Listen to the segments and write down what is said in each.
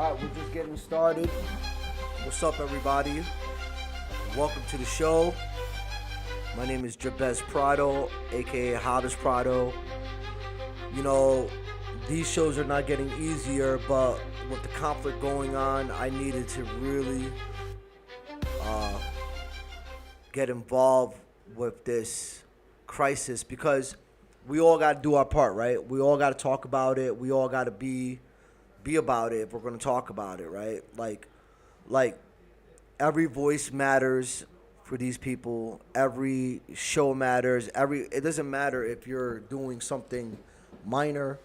All right, we're just getting started. What's up, everybody? Welcome to the show. My name is Jabez Prado, aka Hobbs Prado. You know, these shows are not getting easier, but with the conflict going on, I needed to really get involved with this crisis because we all got to do our part, right? We all got to talk about it. We all got to be about it if we're going to talk about it, right? Like every voice matters for these people. Every show matters. It doesn't matter if you're doing something minor.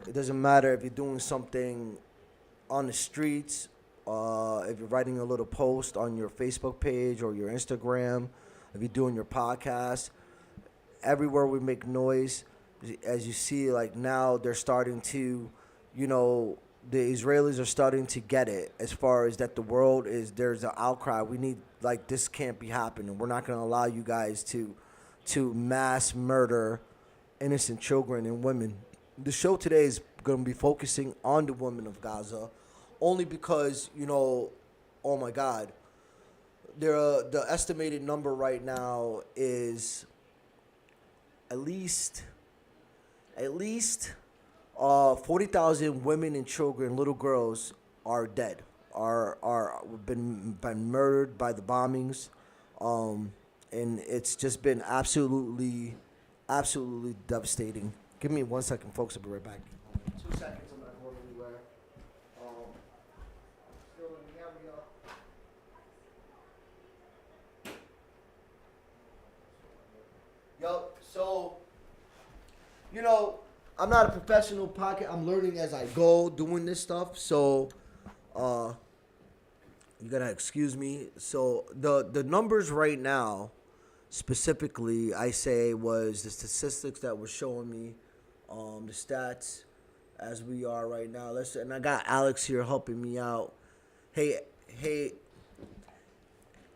It doesn't matter if you're doing something on the streets. If you're writing a little post on your Facebook page or your Instagram, if you're doing your podcast, everywhere we make noise, as you see, like now they're starting to, the Israelis are starting to get it as far as that there's an outcry. We need, this can't be happening. We're not going to allow you guys to mass murder innocent children and women. The show today is going to be focusing on the women of Gaza, only because, oh my God, the estimated number right now is at least 40,000 women and children, little girls, are dead, are been murdered by the bombings, and it's just been absolutely devastating. Give me 1 second, folks. I'll be right back. 2 seconds. I'm not going anywhere. Still in the area. Yo, so, I'm not a professional podcast. I'm learning as I go doing this stuff. So, you gotta excuse me. So, the numbers right now, specifically, I say, was the statistics that were showing me, the stats as we are right now. And I got Alex here helping me out. Hey,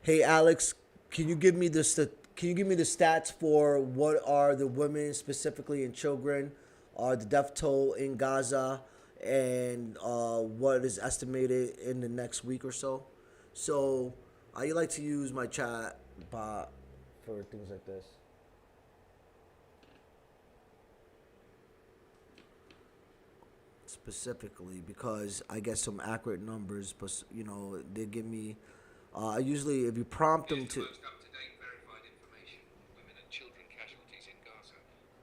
Alex, can you give me the stats for what are the women specifically and children, the death toll in Gaza, and what is estimated in the next week or so? So I like to use my chat bot for things like this. Specifically because I get some accurate numbers, but they give me. Usually, if you prompt them to. Most up-to-date verified information on women and children casualties in Gaza,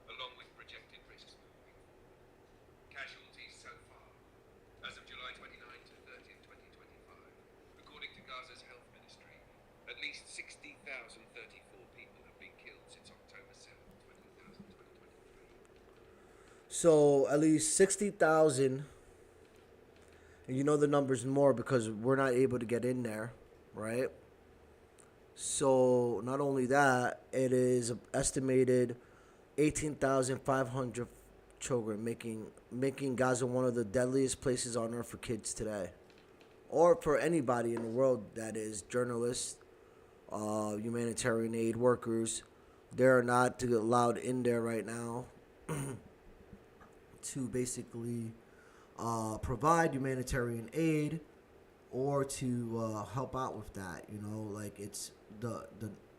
along with projected risks moving forward. Casualties so far, as of July 29th to 30th, 2025, according to Gaza's health ministry, at least 60,034 people have been killed since October 7th, 2023. So at least 60,000, and the number's more because we're not able to get in there, right? So not only that, it is estimated 18,500 children, making Gaza one of the deadliest places on earth for kids today, or for anybody in the world, that is journalists, humanitarian aid workers. They're not allowed in there right now to basically provide humanitarian aid or to help out with that.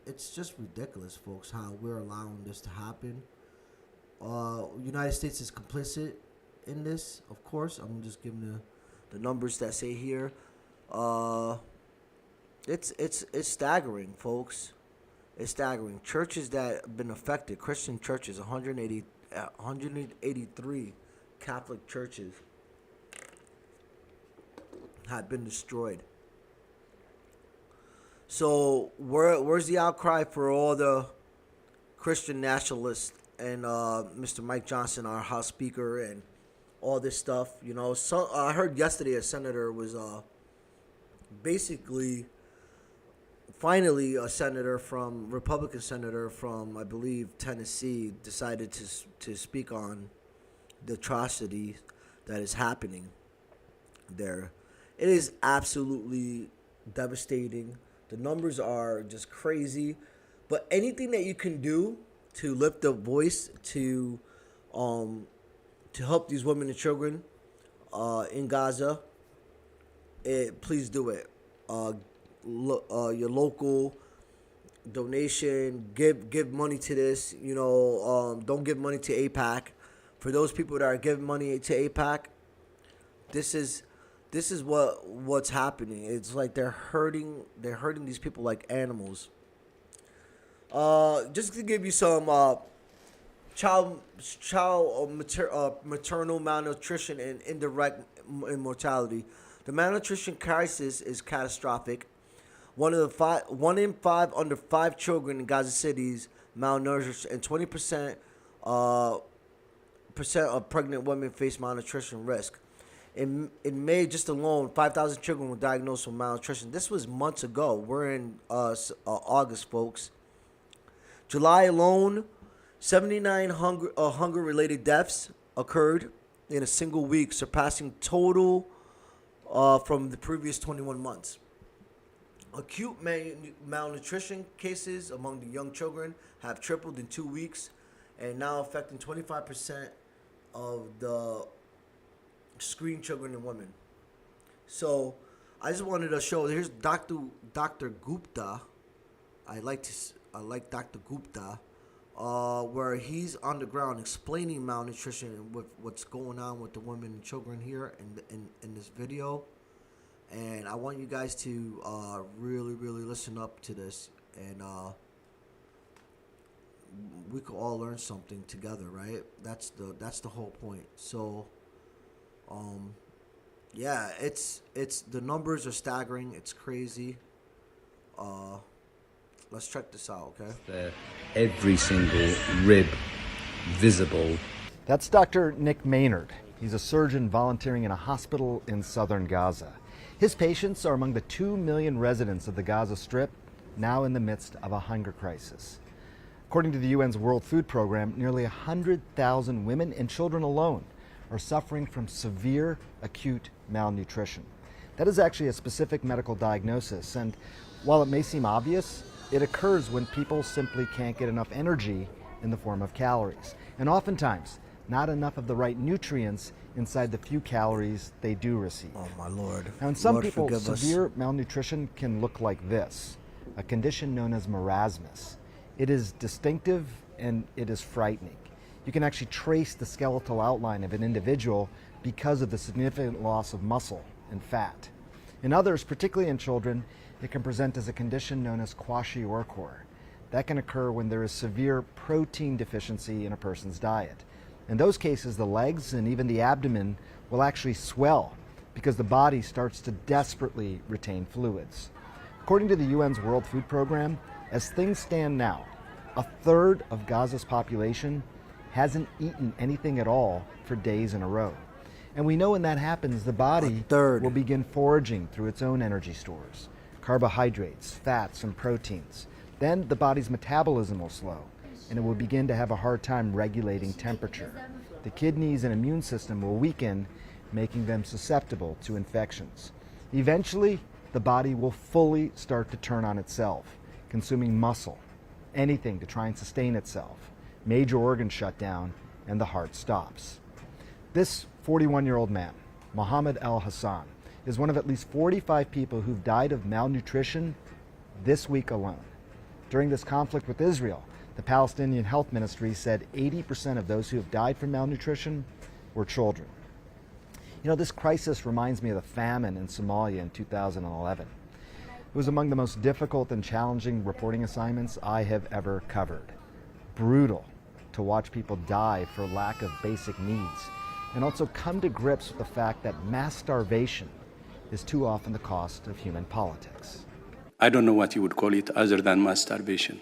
It's just ridiculous, folks, how we're allowing this to happen. United States is complicit in this, of course. I'm just giving the numbers that say here. It's staggering, folks. It's staggering. Churches that have been affected, Christian churches, 183 Catholic churches had been destroyed. So where's the outcry for all the Christian nationalists and Mr. Mike Johnson, our House Speaker, and all this stuff? So I heard yesterday a senator was finally a Republican senator from, I believe, Tennessee, decided to speak on the atrocity that is happening there. It is absolutely devastating. The numbers are just crazy. But anything that you can do to lift the voice, to help these women and children in Gaza, please do it. Your local donation, give money to this. Don't give money to APAC. For those people that are giving money to APAC, this is what's happening. It's like they're hurting these people like animals. Just to give you some maternal malnutrition and indirect immortality. The malnutrition crisis is catastrophic. One in five under 5 children in Gaza cities malnourished, and 20% percent of pregnant women face malnutrition risk. In May just alone, 5,000 children were diagnosed with malnutrition. This was months ago. We're in August, folks. July alone, 79 hunger-related deaths occurred in a single week, surpassing total from the previous 21 months. Acute malnutrition cases among the young children have tripled in 2 weeks and now affecting 25% of the screened children and women. So I just wanted to show, here's Dr. Gupta. I like Dr. Gupta, where he's on the ground explaining malnutrition and what's going on with the women and children here in this video. And I want you guys to really, really listen up to this, and we could all learn something together, right? That's the whole point. So, yeah, it's the numbers are staggering. It's crazy. Let's check this out, okay? Every single rib visible. That's Dr. Nick Maynard. He's a surgeon volunteering in a hospital in southern Gaza. His patients are among the 2 million residents of the Gaza Strip, now in the midst of a hunger crisis. According to the UN's World Food Program, nearly 100,000 women and children alone are suffering from severe acute malnutrition. That is actually a specific medical diagnosis, and while it may seem obvious, it occurs when people simply can't get enough energy in the form of calories, and oftentimes not enough of the right nutrients inside the few calories they do receive. Oh my Lord. Now in some Lord, people, forgive us. severe malnutrition can look like this, a condition known as marasmus. It is distinctive and it is frightening. You can actually trace the skeletal outline of an individual because of the significant loss of muscle and fat. In others, particularly in children, it can present as a condition known as kwashiorkor. That can occur when there is severe protein deficiency in a person's diet. In those cases, the legs and even the abdomen will actually swell because the body starts to desperately retain fluids. According to the UN's World Food Program, as things stand now, a third of Gaza's population hasn't eaten anything at all for days in a row. And we know when that happens, the body will begin foraging through its own energy stores, carbohydrates, fats, and proteins. Then the body's metabolism will slow, and it will begin to have a hard time regulating temperature. The kidneys and immune system will weaken, making them susceptible to infections. Eventually, the body will fully start to turn on itself, consuming muscle, anything to try and sustain itself. Major organs shut down, and the heart stops. This 41-year-old man, Mohammed Al-Hassan, is one of at least 45 people who've died of malnutrition this week alone. During this conflict with Israel, the Palestinian Health Ministry said 80% of those who have died from malnutrition were children. You know, this crisis reminds me of the famine in Somalia in 2011. It was among the most difficult and challenging reporting assignments I have ever covered. Brutal to watch people die for lack of basic needs, and also come to grips with the fact that mass starvation is too often the cost of human politics. I don't know what you would call it other than mass starvation.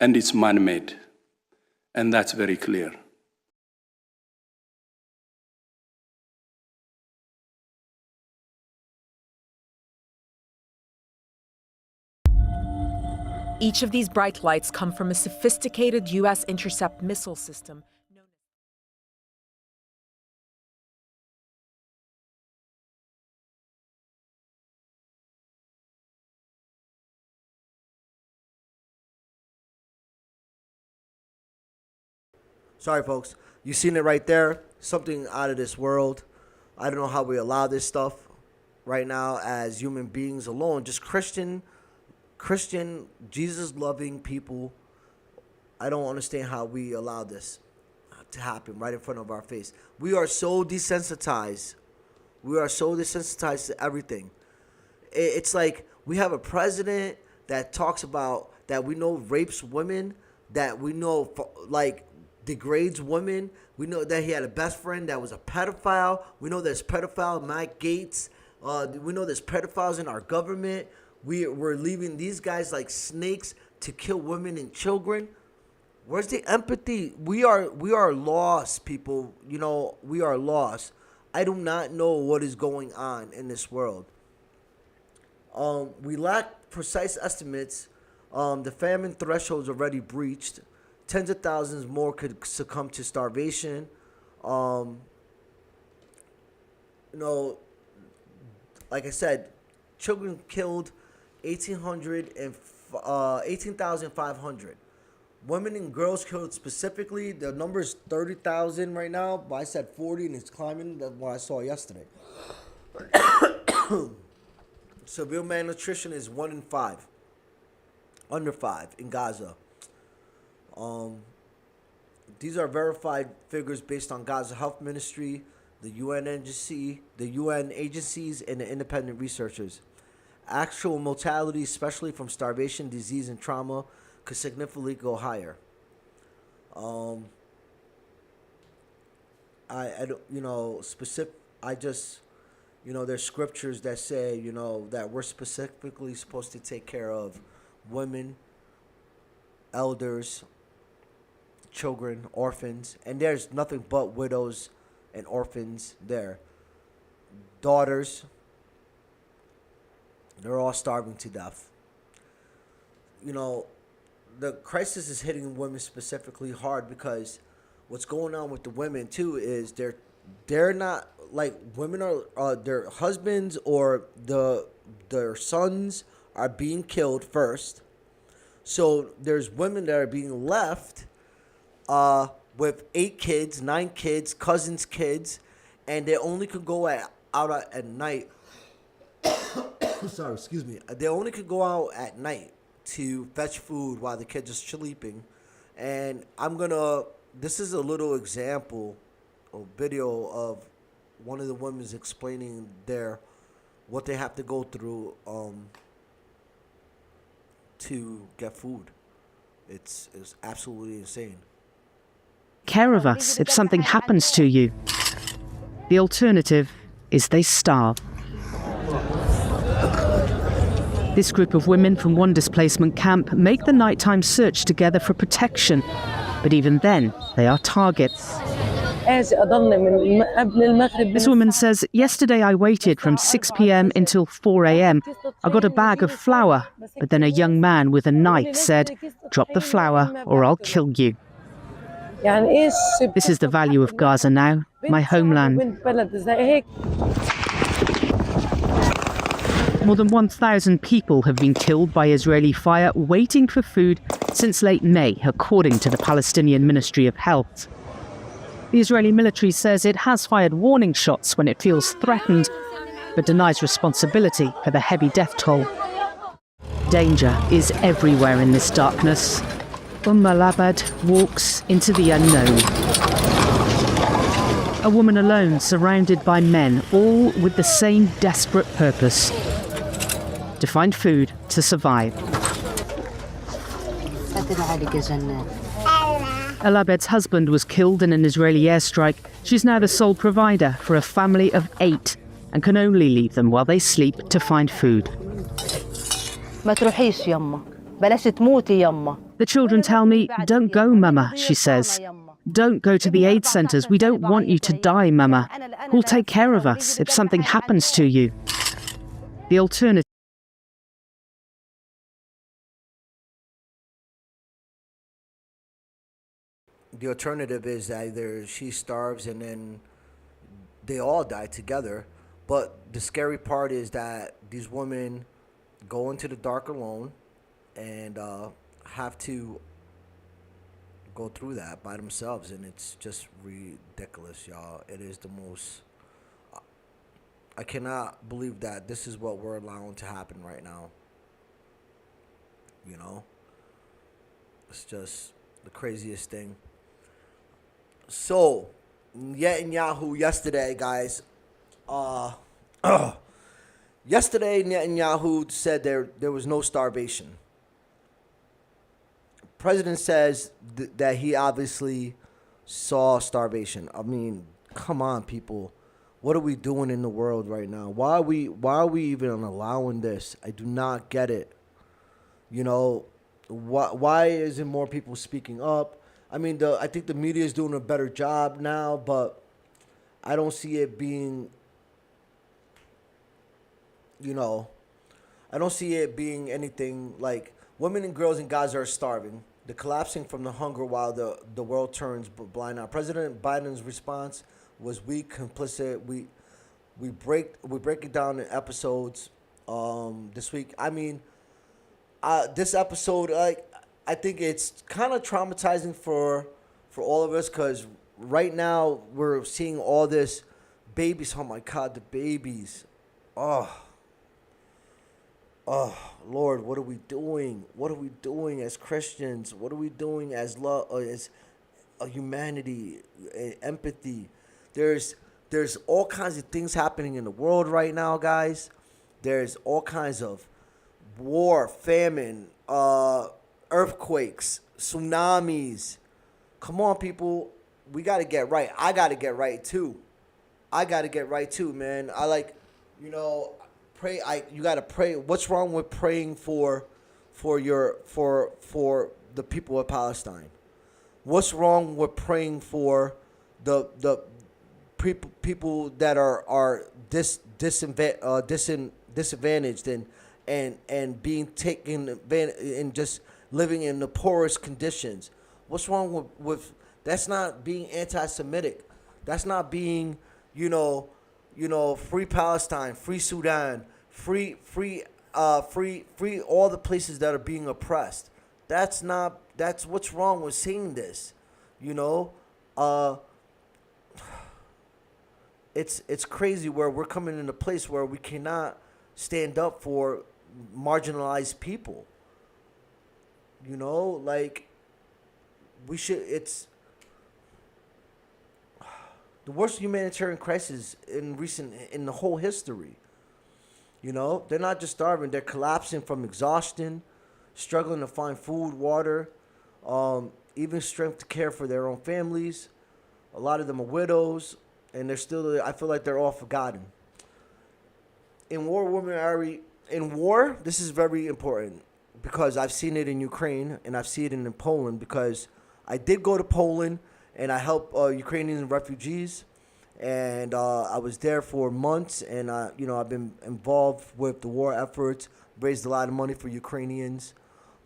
And it's man-made. And that's very clear. Each of these bright lights come from a sophisticated U.S. intercept missile system. Sorry, folks. You seen it right there. Something out of this world. I don't know how we allow this stuff. right now as human beings alone, just Christian, Jesus-loving people. I don't understand how we allow this to happen right in front of our face. We are so desensitized. We are so desensitized to everything. It's like we have a president that talks about that we know rapes women, that we know like degrades women. We know that he had a best friend that was a pedophile. We know there's pedophile Mike Gates. We know there's pedophiles in our government. We're leaving these guys like snakes to kill women and children. Where's the empathy? We are lost, people. You know, we are lost. I do not know what is going on in this world. We lack precise estimates. The famine threshold is already breached. Tens of thousands more could succumb to starvation. You know, like I said, children killed 18,500. Women and girls killed specifically. The number is 30,000 right now, but I said 40 and it's climbing. That's what I saw yesterday. Severe malnutrition is 1 in 5, under 5 in Gaza. These are verified figures based on Gaza Health Ministry, the UN agencies, and the independent researchers. Actual mortality, especially from starvation, disease, and trauma, could significantly go higher. I don't, you know, there's scriptures that say, you know, that we're specifically supposed to take care of women, elders, children, orphans, and there's nothing but widows and orphans there. Daughters, they're all starving to death. You know, the crisis is hitting women specifically hard because what's going on with the women too is they're not like women are their husbands or their sons are being killed first. So there's women that are being left with 8 kids, 9 kids, cousins' kids, and they only could go out at night. Sorry, excuse me. They only could go out at night to fetch food while the kids are sleeping. And this is a little example, a video of one of the women explaining what they have to go through to get food. It's absolutely insane. Care of us if something happens to you. The alternative is they starve. This group of women from one displacement camp make the nighttime search together for protection. But even then, they are targets. This woman says, yesterday I waited from 6 p.m. until 4 a.m. I got a bag of flour, but then a young man with a knife said, drop the flour or I'll kill you. This is the value of Gaza now, my homeland. More than 1,000 people have been killed by Israeli fire waiting for food since late May, according to the Palestinian Ministry of Health. The Israeli military says it has fired warning shots when it feels threatened, but denies responsibility for the heavy death toll. Danger is everywhere in this darkness. Labad walks into the unknown. A woman alone, surrounded by men, all with the same desperate purpose: to find food to survive. Alabed's husband was killed in an Israeli airstrike. She's now the sole provider for a family of 8 and can only leave them while they sleep to find food. The children tell me, don't go, Mama, she says. Don't go to the aid centres. We don't want you to die, Mama. Who'll take care of us if something happens to you? The alternative. The alternative is either she starves and then they all die together. But the scary part is that these women go into the dark alone and have to go through that by themselves. And it's just ridiculous, y'all. It is the most... I cannot believe that this is what we're allowing to happen right now. You know? It's just the craziest thing. So, Netanyahu yesterday, guys. Yesterday, Netanyahu said there was no starvation. President says that he obviously saw starvation. I mean, come on, people. What are we doing in the world right now? Why are we even allowing this? I do not get it. You know, why isn't more people speaking up? I mean, I think the media is doing a better job now, but I don't see it being, you know, I don't see it being anything like women and girls in Gaza are starving. They're collapsing from the hunger while the world turns blind now. President Biden's response was weak, complicit. We break it down in episodes this week. I mean, this episode, I think it's kind of traumatizing for all of us because right now we're seeing all this babies. Oh my God, the babies. Oh, Lord, what are we doing? What are we doing as Christians? What are we doing as love, as humanity, empathy? There's all kinds of things happening in the world right now, guys. There's all kinds of war, famine, earthquakes, tsunamis. Come on, people. We got to get right. I got to get right, too. Man. Pray. You got to pray. What's wrong with praying for the people of Palestine? What's wrong with praying for the people that are disadvantaged and being taken advantage and just living in the poorest conditions? What's wrong with that's not being anti-Semitic? That's not being, free Palestine, free Sudan, free all the places that are being oppressed. That's what's wrong with saying this, It's crazy where we're coming in a place where we cannot stand up for marginalized people. We should. It's the worst humanitarian crisis in the whole history. They're not just starving; they're collapsing from exhaustion, struggling to find food, water, even strength to care for their own families. A lot of them are widows, and they're still. I feel like they're all forgotten. In war, this is very important because I've seen it in Ukraine and I've seen it in Poland because I did go to Poland and I helped Ukrainian refugees, and I was there for months, and I've been involved with the war efforts, raised a lot of money for Ukrainians,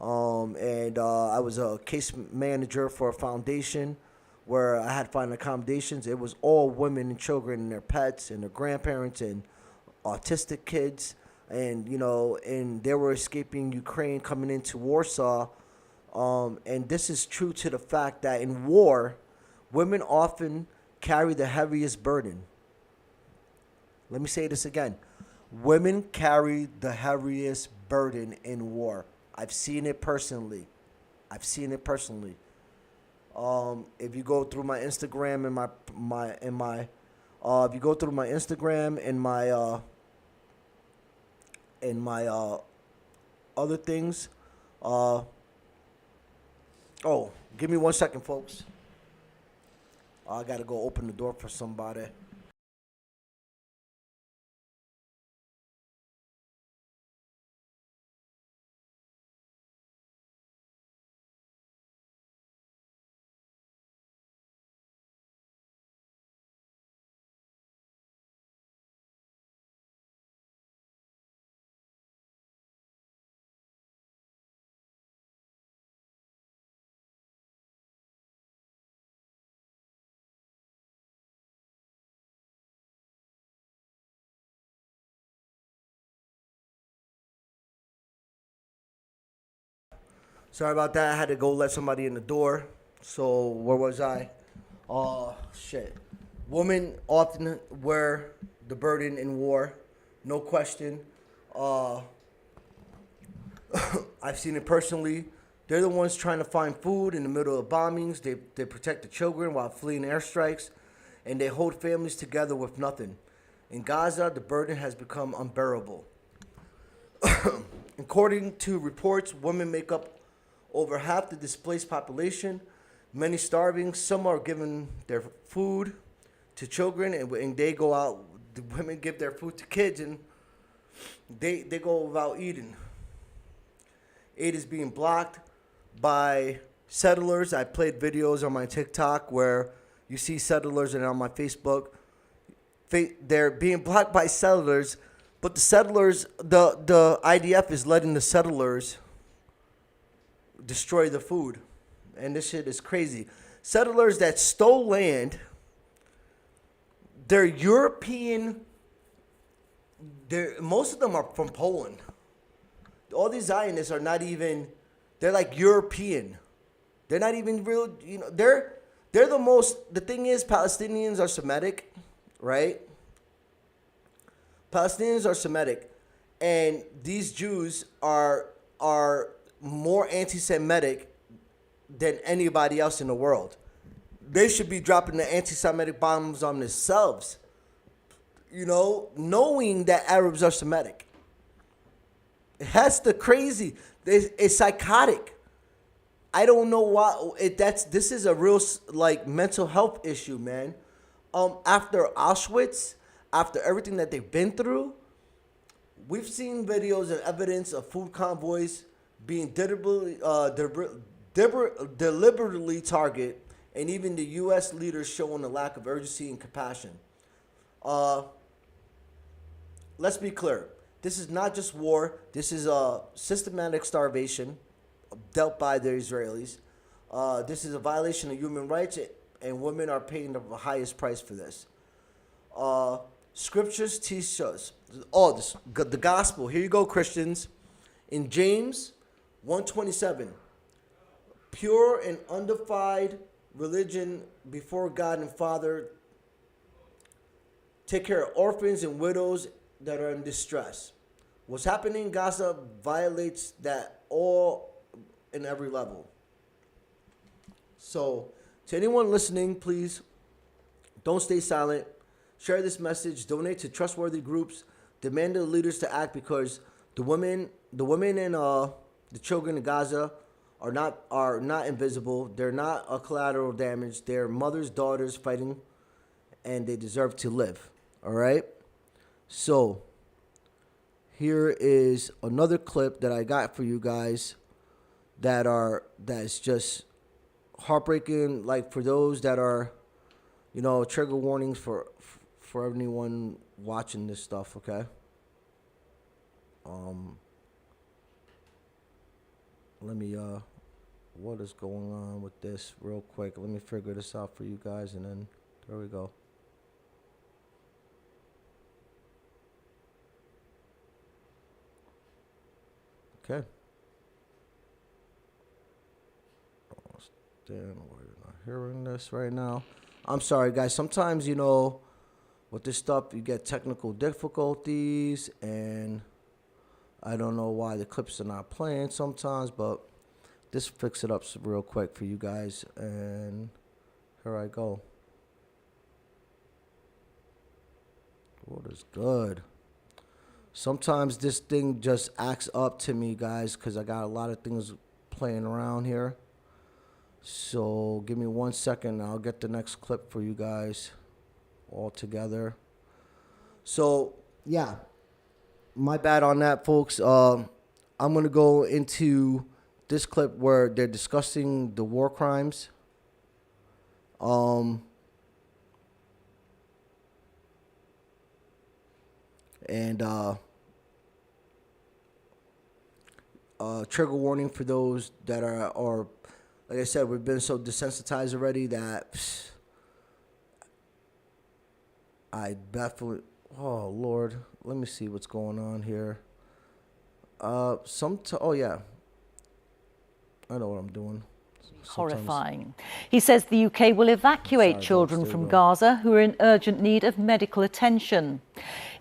and I was a case manager for a foundation where I had to find accommodations. It was all women and children and their pets and their grandparents and autistic kids, and and they were escaping Ukraine, coming into Warsaw, and this is true to the fact that in war, women often carry the heaviest burden. Let me say this again. Women carry the heaviest burden in war. I've seen it personally. If you go through my Instagram and my other things, give me 1 second, folks. I gotta go open the door for somebody. Sorry about that. I had to go let somebody in the door. So where was I? Shit. Women often wear the burden in war, no question. I've seen it personally. They're the ones trying to find food in the middle of bombings. They protect the children while fleeing airstrikes, and they hold families together with nothing. In Gaza, the burden has become unbearable. According to reports, women make up over half the displaced population, many starving. Some are giving their food to children, and they go out. The women give their food to kids, and they go without eating. Aid is being blocked by settlers. I played videos on my TikTok where you see settlers, and on my Facebook, they're being blocked by settlers. But the settlers, the IDF is letting the settlers destroy the food. And this shit is crazy. Settlers that stole land, they're European. Most of them are from Poland. All these Zionists are not even, they're like European. They're not even real, they're the most, the thing is, Palestinians are Semitic, right? Palestinians are Semitic, and these Jews are more anti-Semitic than anybody else in the world. They should be dropping the anti-Semitic bombs on themselves, knowing that Arabs are Semitic. That's the crazy. It's psychotic. I don't know why. This is a real mental health issue, man. After Auschwitz, after everything that they've been through, we've seen videos and evidence of food convoys being deliberately targeted, and even the U.S. leaders showing a lack of urgency and compassion. Let's be clear. This is not just war. This is a systematic starvation dealt by the Israelis. This is a violation of human rights, and women are paying the highest price for this. Scriptures teach us, the gospel. Here you go, Christians. In James 1:27, pure and undefiled religion before God and Father. Take care of orphans and widows that are in distress. What's happening in Gaza violates that all in every level. So, to anyone listening, please don't stay silent. Share this message. Donate to trustworthy groups. Demand the leaders to act, because the women and the children in Gaza are not invisible. They're not a collateral damage. They're mothers, daughters fighting, and they deserve to live. All right. So here is another clip that I got for you guys that's just heartbreaking. Like, for those that are, trigger warnings for anyone watching this stuff. Okay. Let me what is going on with this real quick? Let me figure this out for you guys, and then there we go. Okay. Then we're not hearing this right now. I'm sorry, guys. Sometimes, with this stuff, you get technical difficulties, and I don't know why the clips are not playing sometimes, but this fix it up real quick for you guys, and here I go. What is good? Sometimes this thing just acts up to me, guys, because I got a lot of things playing around here. So give me 1 second, and I'll get the next clip for you guys all together. So, yeah. My bad on that, folks. I'm going to go into this clip where they're discussing the war crimes. And trigger warning for those that are, or like I said, we've been so desensitized already that I definitely, oh Lord, let me see what's going on here. Oh yeah, I know what I'm doing. Horrifying. He says the UK will evacuate children from Gaza who are in urgent need of medical attention.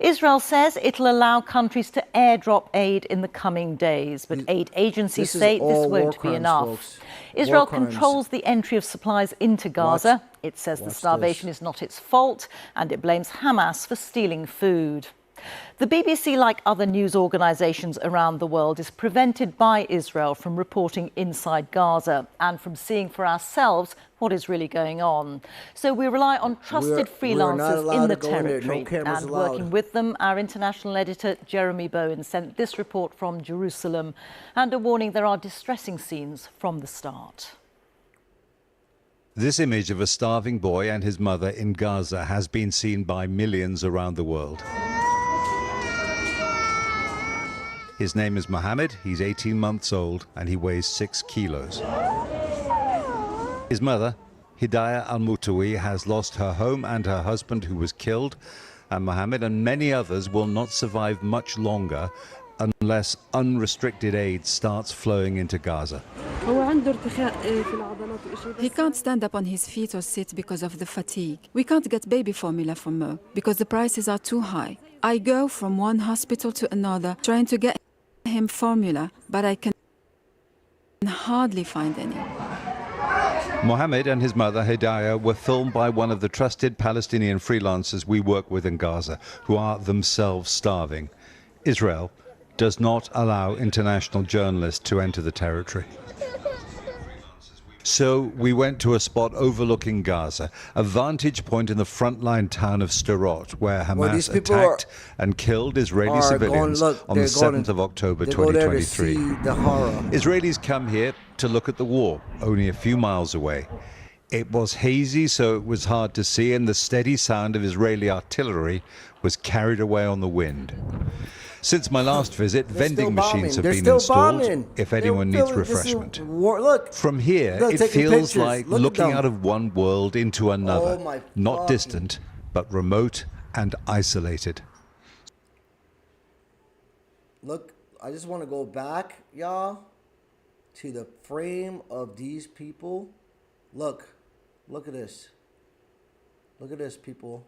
Israel says it'll allow countries to airdrop aid in the coming days, but aid agencies say this won't be enough. Folks. Israel controls the entry of supplies into Gaza. It says the starvation is not its fault, and it blames Hamas for stealing food. The BBC, like other news organisations around the world, is prevented by Israel from reporting inside Gaza and from seeing for ourselves what is really going on. So we rely on trusted freelancers in the territory, and working with them, our international editor Jeremy Bowen sent this report from Jerusalem, and a warning there are distressing scenes from the start. This image of a starving boy and his mother in Gaza has been seen by millions around the world. His name is Mohammed, he's 18 months old, and he weighs 6 kilos. His mother, Hidayah al-Mutawi, has lost her home and her husband, who was killed, and Mohammed and many others will not survive much longer unless unrestricted aid starts flowing into Gaza. He can't stand up on his feet or sit because of the fatigue. We can't get baby formula from Mo because the prices are too high. I go from one hospital to another trying to get him formula, but I can hardly find any. Mohammed and his mother Hidayah were filmed by one of the trusted Palestinian freelancers we work with in Gaza, who are themselves starving. Israel does not allow international journalists to enter the territory. So we went to a spot overlooking Gaza, a vantage point in the frontline town of Sderot, where Hamas attacked and killed Israeli civilians on the 7th of October 2023. Israelis come here to look at the war, only a few miles away. It was hazy, so it was hard to see, and the steady sound of Israeli artillery was carried away on the wind. Since my last visit, vending machines have been installed if anyone needs refreshment. From here, it feels like looking out of one world into another, not distant, but remote and isolated. Look, I just want to go back, y'all, to the frame of these people. Look at this. Look at this, people.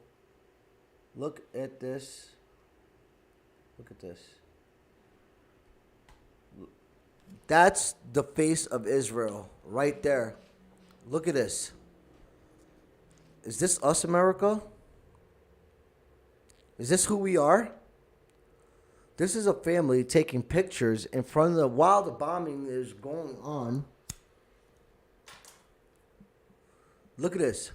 Look at this. Look at this. That's the face of Israel right there. Look at this. Is this us, America? Is this who we are? This is a family taking pictures in front of the, while the bombing is going on. Look at this.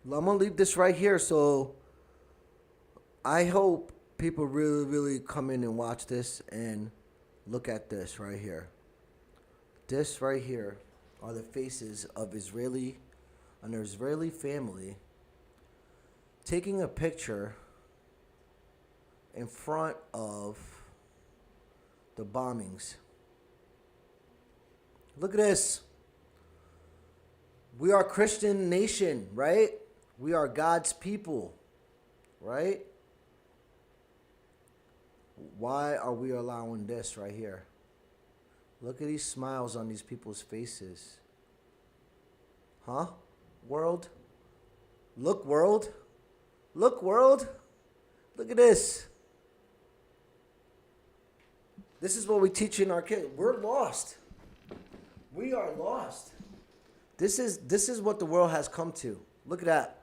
I'm going to leave this right here, so I hope people really, really come in and watch this and look at this right here. This right here are the faces of an Israeli family taking a picture in front of the bombings. Look at this. We are a Christian nation, right? We are God's people, right? Why are we allowing this right here? Look at these smiles on these people's faces. Huh? World? Look, world. Look, world. Look at this. This is what we teach in our kids. We're lost. We are lost. This is what the world has come to. Look at that.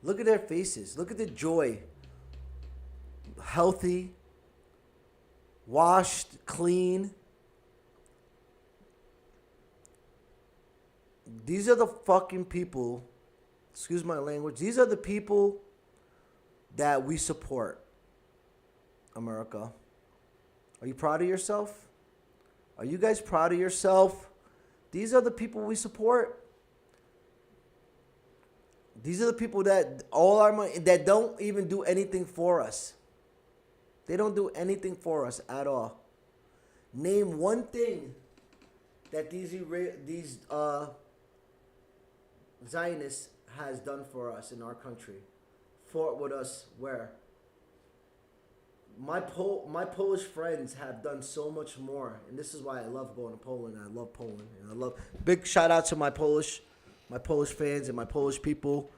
Look at their faces. Look at the joy. Healthy, washed, clean. These are the fucking people, excuse my language, these are the people that we support, America. Are you proud of yourself? Are you guys proud of yourself? These are the people we support. These are the people that all our money, that don't even do anything for us. They don't do anything for us at all. Name one thing that these Zionists has done for us in our country. Fought with us where? my Polish friends have done so much more, and this is why I love going to Poland. I love Poland, and I love. Big shout out to my Polish fans and my Polish people,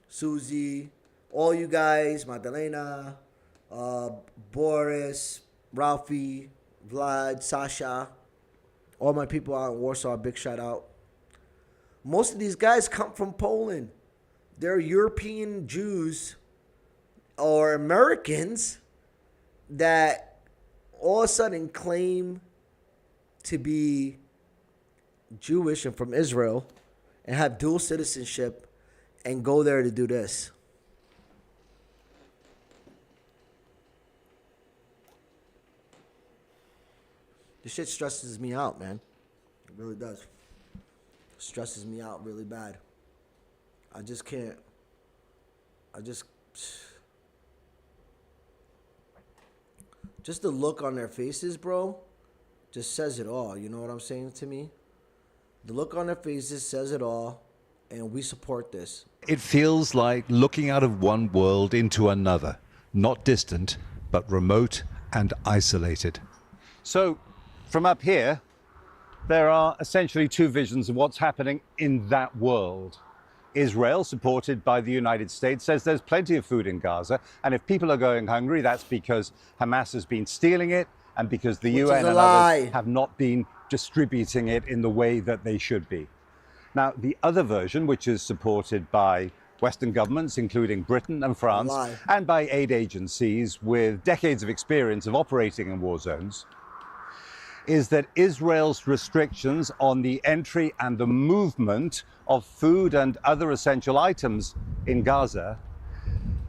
Susie, all you guys, Magdalena, Boris, Ralphie, Vlad, Sasha, all my people out in Warsaw. Big shout out. Most of these guys come from Poland. They're European Jews or Americans that all of a sudden claim to be Jewish and from Israel and have dual citizenship and go there to do this. This shit stresses me out, man. It really does. Stresses me out really bad. I just can't. Just the look on their faces, bro, just says it all. You know what I'm saying to me? The look on their faces says it all, and we support this. It feels like looking out of one world into another, not distant, but remote and isolated. So, from up here, there are essentially two visions of what's happening in that world. Israel, supported by the United States, says there's plenty of food in Gaza, and if people are going hungry, that's because Hamas has been stealing it and because the UN and others have not been distributing it in the way that they should be. Now, the other version, which is supported by Western governments, including Britain and France, and by aid agencies with decades of experience of operating in war zones, is that Israel's restrictions on the entry and the movement of food and other essential items in Gaza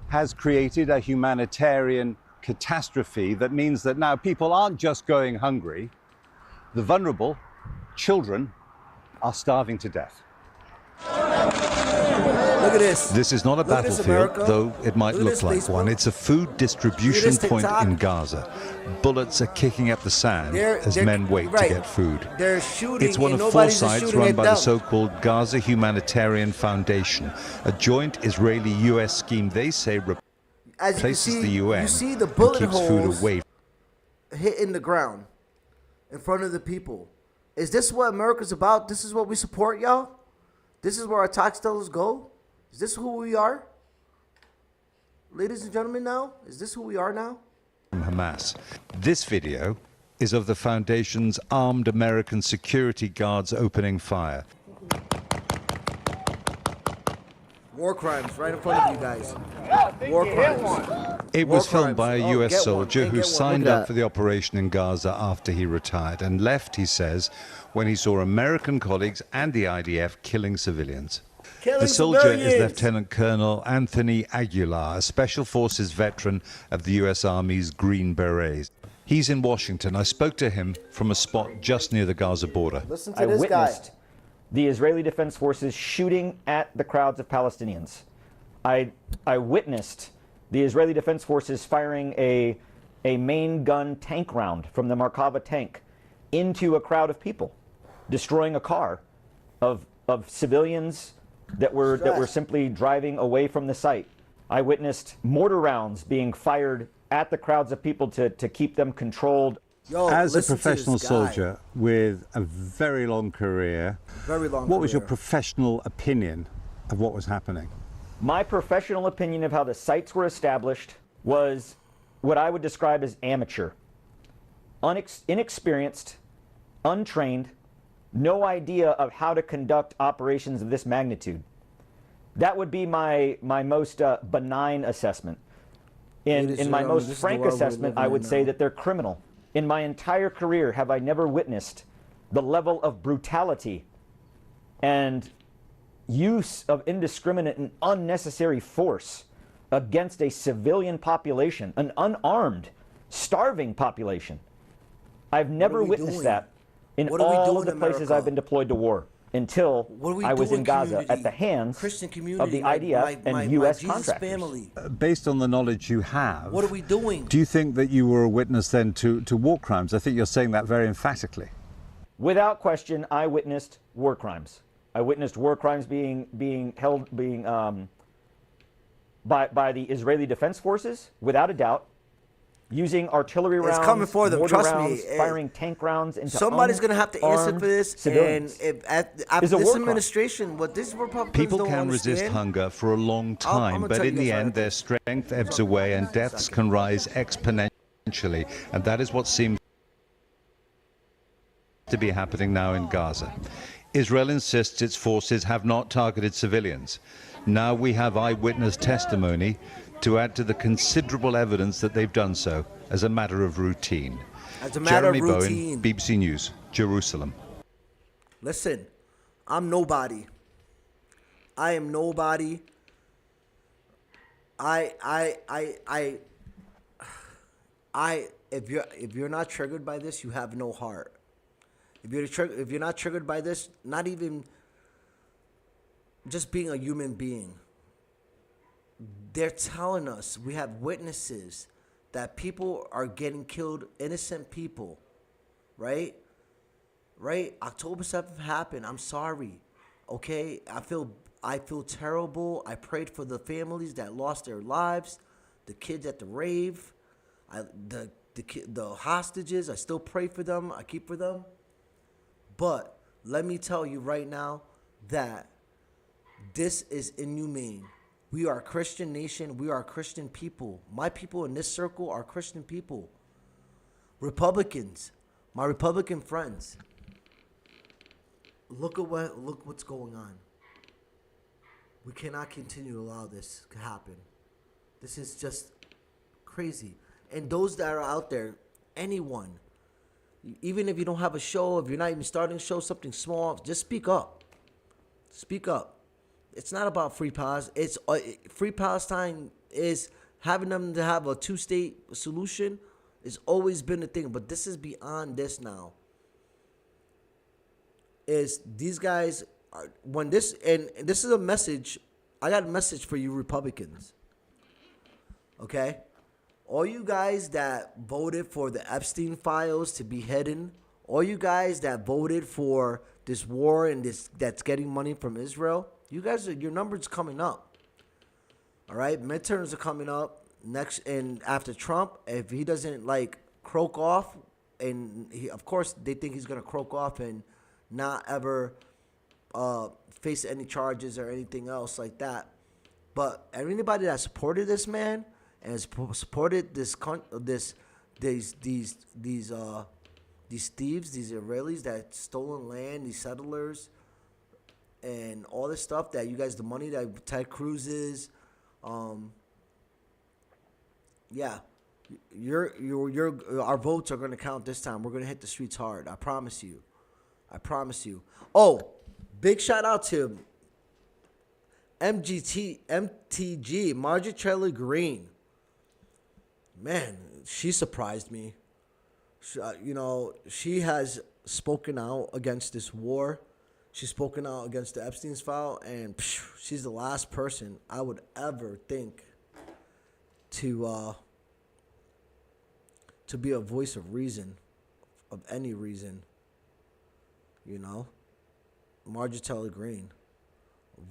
has created a humanitarian catastrophe that means that now people aren't just going hungry. The vulnerable, children, are starving to death. Look at this. This is not a battlefield, though it might look like one. It's a food distribution point in Gaza. Bullets are kicking up the sand as men wait to get food. They're shooting. It's one of four sites run by the so-called Gaza Humanitarian Foundation, a joint Israeli-U.S. scheme they say replaces the UN the bullet and keeps food away. Hitting the ground in front of the people. Is this what America's about? This is what we support, y'all? This is where our tax dollars go? Is this who we are? Ladies and gentlemen, now? Is this who we are now? From Hamas. This video is of the Foundation's armed American security guards opening fire. War crimes right in front of you guys. War crimes. It was filmed by a U.S. soldier who signed up for the operation in Gaza after he retired and left, he says, when he saw American colleagues and the IDF killing civilians. The soldier is Lieutenant Colonel Anthony Aguilar, a Special Forces veteran of the U.S. Army's Green Berets. He's in Washington. I spoke to him from a spot just near the Gaza border. Listen to this guy. The Israeli Defense Forces shooting at the crowds of Palestinians. I witnessed the Israeli Defense Forces firing a main gun tank round from the Merkava tank into a crowd of people, destroying a car of civilians that were simply driving away from the site. I witnessed mortar rounds being fired at the crowds of people to keep them controlled. As a professional soldier with a very long career, what was your professional opinion of what was happening? My professional opinion of how the sites were established was what I would describe as amateur. Inexperienced, untrained, no idea of how to conduct operations of this magnitude. That would be my most benign assessment. In my most frank assessment, I would say that they're criminal. In my entire career, have I never witnessed the level of brutality and use of indiscriminate and unnecessary force against a civilian population, an unarmed, starving population. I've never witnessed that in all of the places I've been deployed to war until I was in Gaza at the hands of the IDF and U.S. contractors. Based on the knowledge you have, what are we doing? Do you think that you were a witness then to war crimes? I think you're saying that very emphatically. Without question, I witnessed war crimes. I witnessed war crimes being by the Israeli Defense Forces, without a doubt. using artillery rounds, it's coming for them. mortar Trust rounds, me. firing tank rounds into somebody's going to have to answer for this. Civilians. And after this administration, what this Republicans People don't can understand, resist hunger for a long time, but in the end, their strength ebbs away and deaths can rise exponentially. And that is what seems to be happening now in Gaza. Israel insists its forces have not targeted civilians. Now we have eyewitness testimony to add to the considerable evidence that they've done so as a matter of routine. As a matter Jeremy of routine. Bowen, BBC News, Jerusalem. Listen, I'm nobody. I am nobody. If you're not triggered by this, you have no heart. If you're not triggered by this, not even just being a human being. They're telling us, we have witnesses that people are getting killed, innocent people, right? Right? October 7th happened. I'm sorry. Okay? I feel terrible. I prayed for the families that lost their lives, the kids at the rave, the hostages. I still pray for them. I keep for them. But let me tell you right now that this is inhumane. We are a Christian nation. We are a Christian people. My people in this circle are Christian people. Republicans, my Republican friends, look what's going on. We cannot continue to allow this to happen. This is just crazy. And those that are out there, anyone, even if you don't have a show, if you're not even starting a show, something small, just speak up. Speak up. It's not about free Palestine. It's free Palestine is having them to have a two-state solution. It's always been a thing, but this is beyond this now. Is these guys are, when this and this is a message. I got a message for you Republicans. Okay, all you guys that voted for the Epstein files to be hidden, all you guys that voted for this war and this that's getting money from Israel. You guys, your numbers coming up. All right, midterms are coming up next, and after Trump, if he doesn't croak off, and of course they think he's gonna croak off and not ever face any charges or anything else like that. But anybody that supported this man and has supported these thieves, these Israelis that stolen land, these settlers. And all this stuff that you guys, the money that Ted Cruz is, yeah, our votes are gonna count this time. We're gonna hit the streets hard. I promise you. I promise you. Oh, big shout out to MTG, Marjorie Taylor Greene. Man, she surprised me. She has spoken out against this war. She's spoken out against the Epstein's file, and she's the last person I would ever think to be a voice of reason, of any reason. Marjorie Taylor Greene,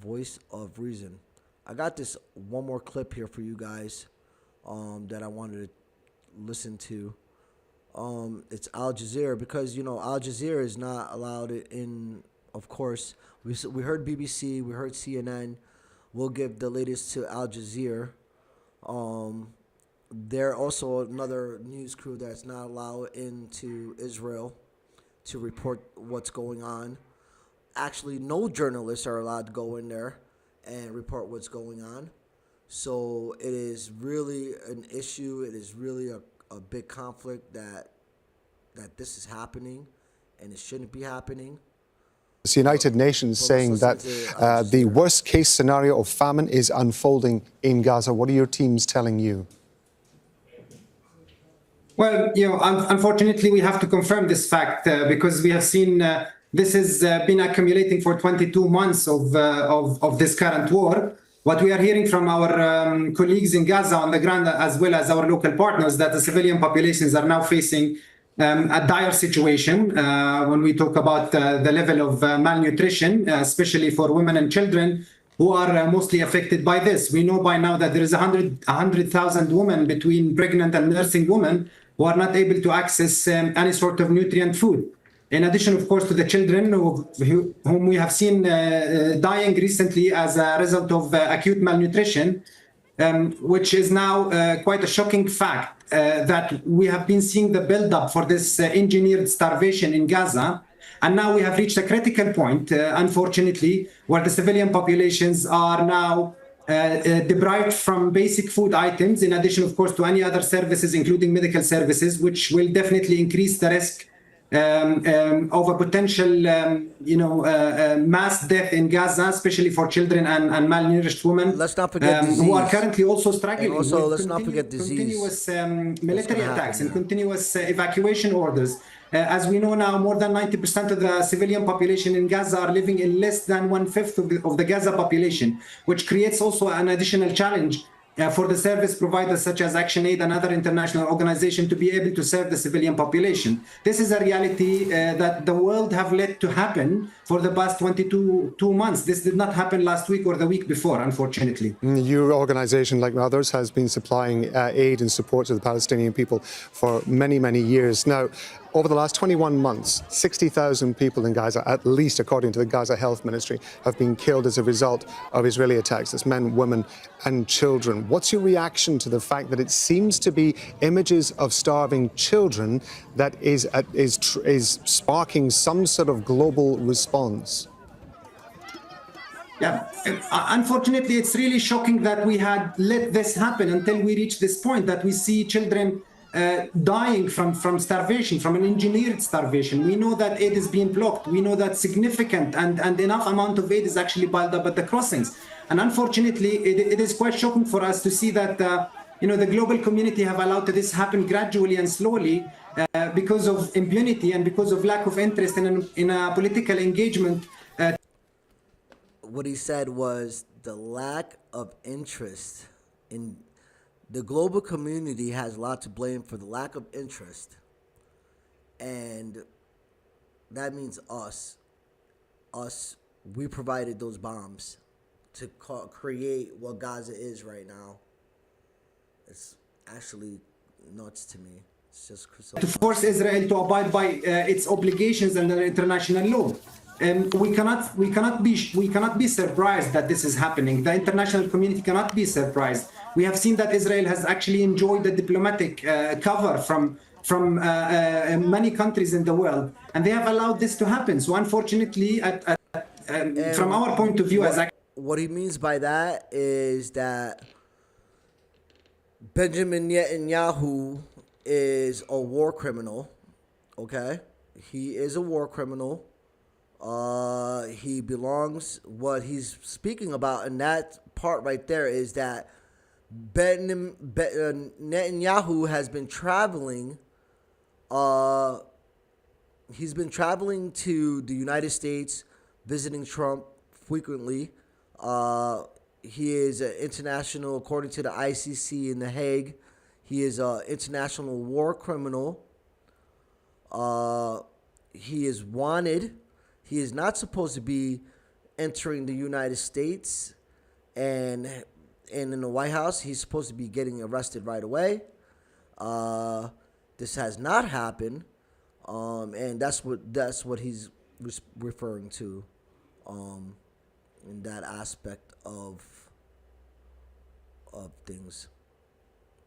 voice of reason. I got this one more clip here for you guys that I wanted to listen to. It's Al Jazeera, because Al Jazeera is not allowed in. Of course, we heard BBC, we heard CNN. We'll give the latest to Al Jazeera. They're also another news crew that's not allowed into Israel to report what's going on. Actually, no journalists are allowed to go in there and report what's going on. So it is really an issue. It is really a big conflict that this is happening, and it shouldn't be happening. The United Nations saying that the worst case scenario of famine is unfolding in Gaza. What are your teams telling you? Well, unfortunately, we have to confirm this fact because we have seen this has been accumulating for 22 months of this current war. What we are hearing from our colleagues in Gaza on the ground, as well as our local partners, that the civilian populations are now facing a dire situation when we talk about the level of malnutrition, especially for women and children. who are mostly affected by this. We know by now that there is 100,000 women between pregnant and nursing women who are not able to access any sort of nutrient food. In addition, of course, to the children whom we have seen dying recently as a result of acute malnutrition, which is now quite a shocking fact that we have been seeing the build-up for this engineered starvation in Gaza. And now we have reached a critical point, unfortunately, where the civilian populations are now deprived from basic food items, in addition, of course, to any other services, including medical services, which will definitely increase the risk of a potential, mass death in Gaza, especially for children and malnourished women. Let's not forget disease. Who are currently also struggling. And also, let's not forget disease. Continuous military attacks and continuous evacuation orders. As we know now, more than 90% of the civilian population in Gaza are living in less than 1/5 of the Gaza population, which creates also an additional challenge for the service providers such as ActionAid and other international organizations to be able to serve the civilian population. This is a reality that the world have let to happen for the past 22 months. This did not happen last week or the week before, unfortunately. Your organization, like others, has been supplying aid and support to the Palestinian people for many, many years. Now, over the last 21 months, 60,000 people in Gaza, at least according to the Gaza Health Ministry, have been killed as a result of Israeli attacks. That's men, women and children. What's your reaction to the fact that it seems to be images of starving children that is sparking some sort of global response? Yeah, unfortunately, it's really shocking that we had let this happen until we reach this point that we see children dying from starvation, from an engineered starvation. We know that aid is being blocked. We know that significant and enough amount of aid is actually piled up at the crossings. And unfortunately, it is quite shocking for us to see that the global community have allowed this happen gradually and slowly because of impunity and because of lack of interest in a political engagement. What he said was the lack of interest in the global community has a lot to blame for the lack of interest, and that means us. We provided those bombs to create what Gaza is right now. It's actually nuts to me. It's just to force Israel to abide by its obligations under international law. We cannot be surprised that this is happening. The international community cannot be surprised. We have seen that Israel has actually enjoyed the diplomatic cover from many countries in the world, and they have allowed this to happen. So unfortunately, from our point of view, what he means by that is that Benjamin Netanyahu is a war criminal. Okay, he is a war criminal. He belongs. What he's speaking about in that part right there is that Netanyahu has been traveling. He's been traveling to the United States, visiting Trump frequently. He is an international, according to the ICC in The Hague, he is an international war criminal. He is wanted. He is not supposed to be entering the United States, and in the White House, he's supposed to be getting arrested right away. This has not happened, and that's what he's referring to, in that aspect of things.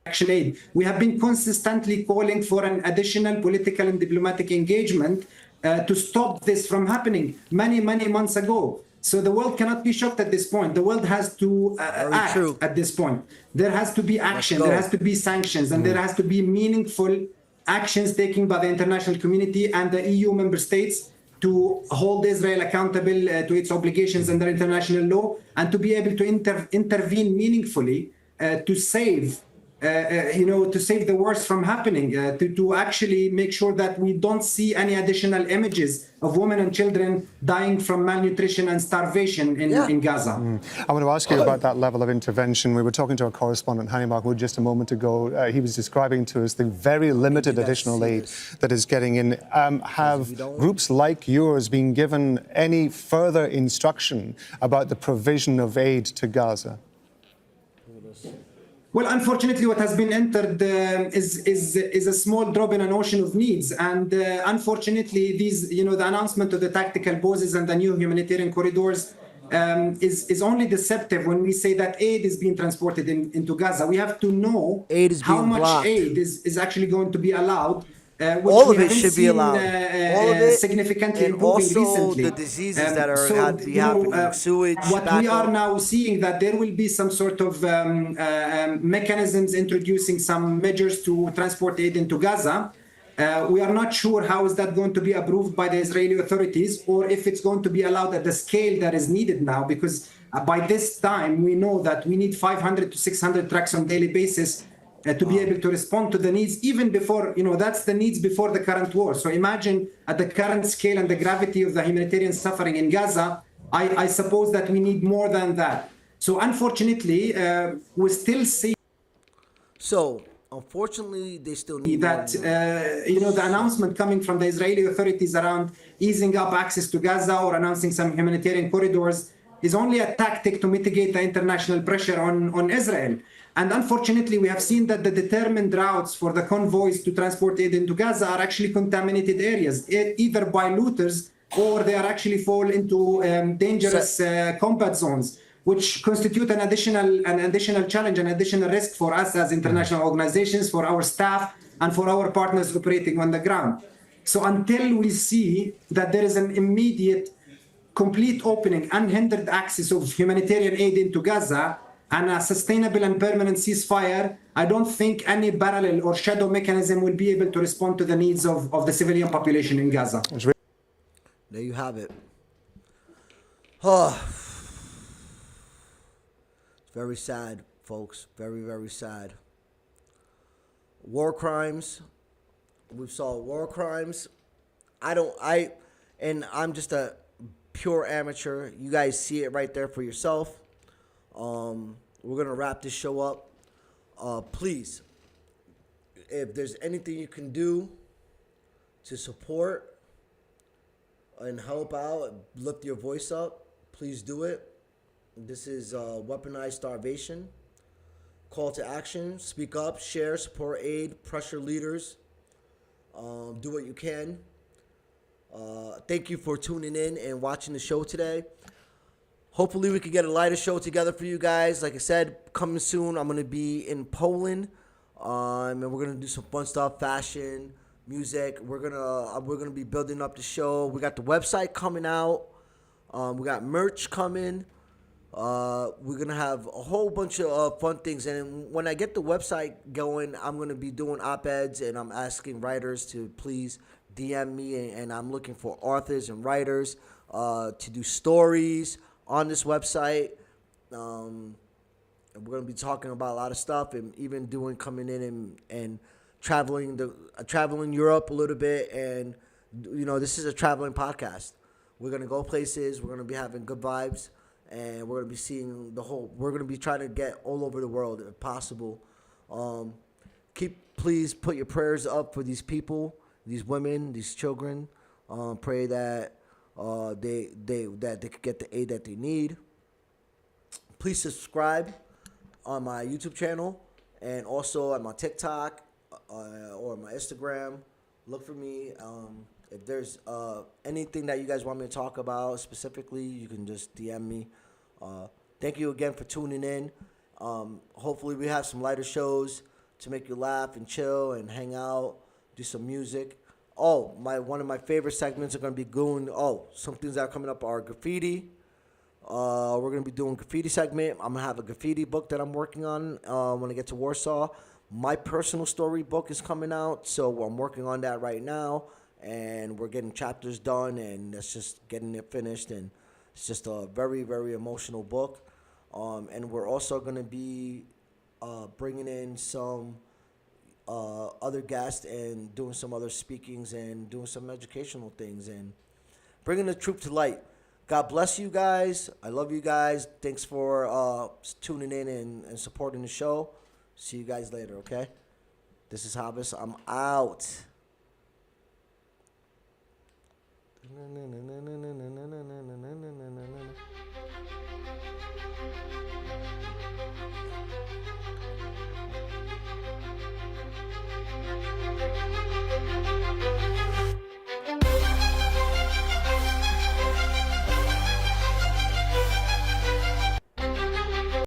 ActionAid. We have been consistently calling for an additional political and diplomatic engagement to stop this from happening many months ago. So the world cannot be shocked at this point. The world has to act at this point. There has to be action, there has to be sanctions, and there has to be meaningful actions taken by the international community and the EU member states to hold Israel accountable to its obligations under international law, and to be able to intervene meaningfully to save to save the worst from happening, to actually make sure that we don't see any additional images of women and children dying from malnutrition and starvation in Gaza. I want to ask you about that level of intervention. We were talking to our correspondent, Hani Mahmoud, just a moment ago. He was describing to us the very limited additional aid that is getting in. Have groups like yours been given any further instruction about the provision of aid to Gaza? Well, unfortunately, what has been entered is a small drop in an ocean of needs, and unfortunately, the announcement of the tactical pauses and the new humanitarian corridors is only deceptive when we say that aid is being transported into Gaza. We have to know how much aid is actually going to be allowed. All of it should be allowed. All of it, significantly and improving also recently. the diseases that are happening, sewage. What we are now seeing that there will be some sort of mechanisms introducing some measures to transport aid into Gaza. We are not sure how is that going to be approved by the Israeli authorities, or if it's going to be allowed at the scale that is needed now, because by this time we know that we need 500 to 600 trucks on a daily basis to be able to respond to the needs, even before, that's the needs before the current war. So imagine at the current scale and the gravity of the humanitarian suffering in Gaza, I suppose that we need more than that. So unfortunately, we still see. So unfortunately, they still need that, the announcement coming from the Israeli authorities around easing up access to Gaza or announcing some humanitarian corridors is only a tactic to mitigate the international pressure on Israel. And unfortunately, we have seen that the determined routes for the convoys to transport aid into Gaza are actually contaminated areas, either by looters or they are actually fall into dangerous combat zones, which constitute an additional challenge, an additional risk for us as international organizations, for our staff, and for our partners operating on the ground. So until we see that there is an immediate, complete opening, unhindered access of humanitarian aid into Gaza, and a sustainable and permanent ceasefire, I don't think any parallel or shadow mechanism will be able to respond to the needs of the civilian population in Gaza. There you have it. Oh. It's very sad, folks. Very, very sad. War crimes. We saw war crimes. I'm just a pure amateur. You guys see it right there for yourself. We're going to wrap this show up. Please, if there's anything you can do to support and help out, lift your voice up, please do it. This is weaponized starvation. Call to action. Speak up, share, support aid, pressure leaders. Do what you can. Thank you for tuning in and watching the show today. Hopefully we can get a lighter show together for you guys. Like I said, coming soon, I'm going to be in Poland. And we're going to do some fun stuff, fashion, music. We're going to be building up the show. We got the website coming out. We got merch coming. We're going to have a whole bunch of fun things. And when I get the website going, I'm going to be doing op-eds, and I'm asking writers to please DM me. And I'm looking for authors and writers to do stories on this website. And we're going to be talking about a lot of stuff, and even coming in and traveling Europe a little bit. And, this is a traveling podcast. We're going to go places. We're going to be having good vibes. And we're going to be seeing we're going to be trying to get all over the world if possible. Please put your prayers up for these people, these women, these children. Pray that they could get the aid that they need. Please subscribe on my YouTube channel and also on my TikTok or my Instagram. Look for me. If there's anything that you guys want me to talk about specifically, you can just DM me. Thank you again for tuning in. Hopefully we have some lighter shows to make you laugh and chill and hang out, do some music. One of my favorite segments are going to be some things that are coming up are graffiti. We're going to be doing graffiti segment. I'm going to have a graffiti book that I'm working on when I get to Warsaw. My personal story book is coming out, so I'm working on that right now. And we're getting chapters done, and that's just getting it finished. And it's just a very, very emotional book. And we're also going to be bringing in some other guests and doing some other speakings and doing some educational things and bringing the truth to light. God bless you guys. I love you guys. Thanks for tuning in and supporting the show. See you guys later, okay? This is Habis. I'm out.